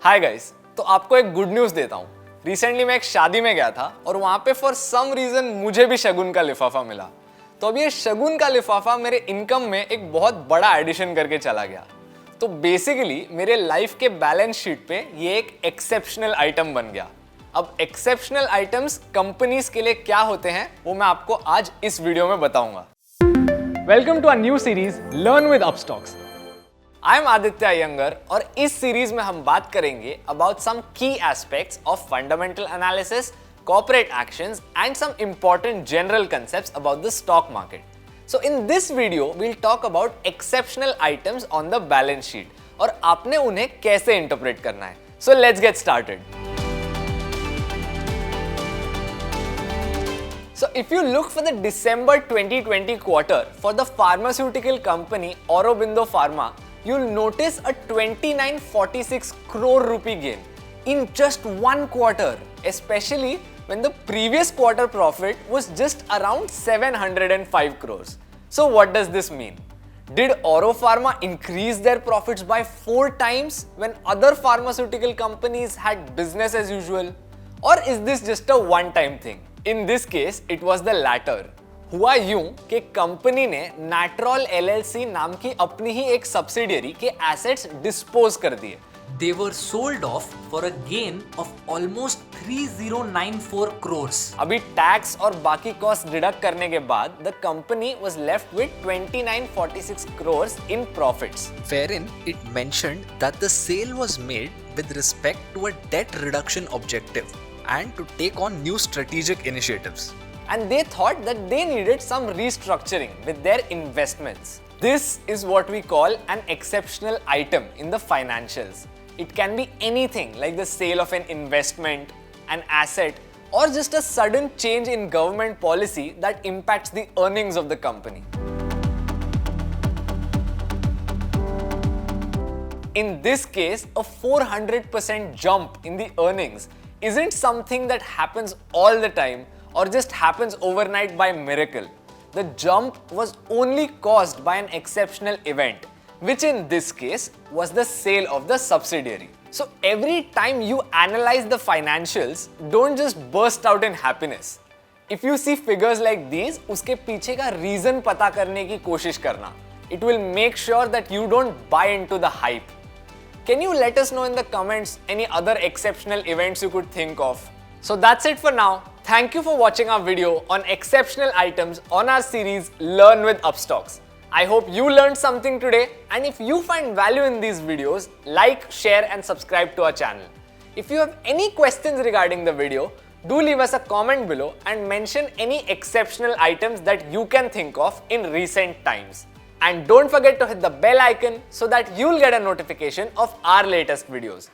Hi guys, तो आपको एक गुड न्यूज़ देता हूँ। रिसेंटली मैं एक शादी में गया था और वहाँ पे फॉर सम रीज़न मुझे भी शगुन का लिफाफा मिला। तो अब ये शगुन का लिफाफा मेरे इनकम में एक बहुत बड़ा एडिशन करके चला गया। तो बेसिकली मेरे लाइफ के बैलेंस शीट पे ये एक एक्सेप्शनल आइटम बन गया। अब एक्सेप्शनल आइटम्स कंपनीज के लिए क्या होते हैं वो मैं आपको आज इस वीडियो में बताऊंगा। Welcome to a new series learn with Upstox. I am Aditya Iyengar और इस सीरीज में हम बात करेंगे about some key aspects of fundamental analysis, corporate actions and some important general concepts about the stock market. So in this video we'll talk about exceptional items on the balance sheet और आपने उन्हें कैसे interpret करना है. So let's get started. So if you look for the December 2020 quarter for the pharmaceutical company Aurobindo Pharma, you'll notice a 2946 crore rupee gain in just one quarter, especially when the previous quarter profit was just around 705 crores. So what does this mean? Did Auro Pharma increase their profits by 4 times when other pharmaceutical companies had business as usual? Or is this just a one-time thing? In this case, it was the latter. हुआ यूं कि company ने नैट्रॉल LLC नाम की अपनी ही एक subsidiary के assets dispose कर दिए. They were sold off for a gain of almost 3094 crores. अभी टैक्स और बाकी कॉस्ट डिडक्ट करने के बाद the company was left with 2946 crores in profits. Wherein it mentioned that the sale was made with respect to a debt reduction objective and to take on new strategic initiatives. And they thought that they needed some restructuring with their investments. This is what we call an exceptional item in the financials. It can be anything like the sale of an investment, an asset, or just a sudden change in government policy that impacts the earnings of the company. In this case, a 400% jump in the earnings isn't something that happens all the time or just happens overnight by miracle. The jump was only caused by an exceptional event, which in this case was the sale of the subsidiary. So every time you analyze the financials, don't just burst out in happiness. If you see figures like these, उसके पीछे का reason पता करने की कोशिश करना. It will make sure that you don't buy into the hype. Can you let us know in the comments any other exceptional events you could think of? So that's it for now. Thank you for watching our video on exceptional items on our series Learn with Upstocks. I hope you learned something today, and if you find value in these videos, like, share and subscribe to our channel. If you have any questions regarding the video, do leave us a comment below and mention any exceptional items that you can think of in recent times. And don't forget to hit the bell icon so that you'll get a notification of our latest videos.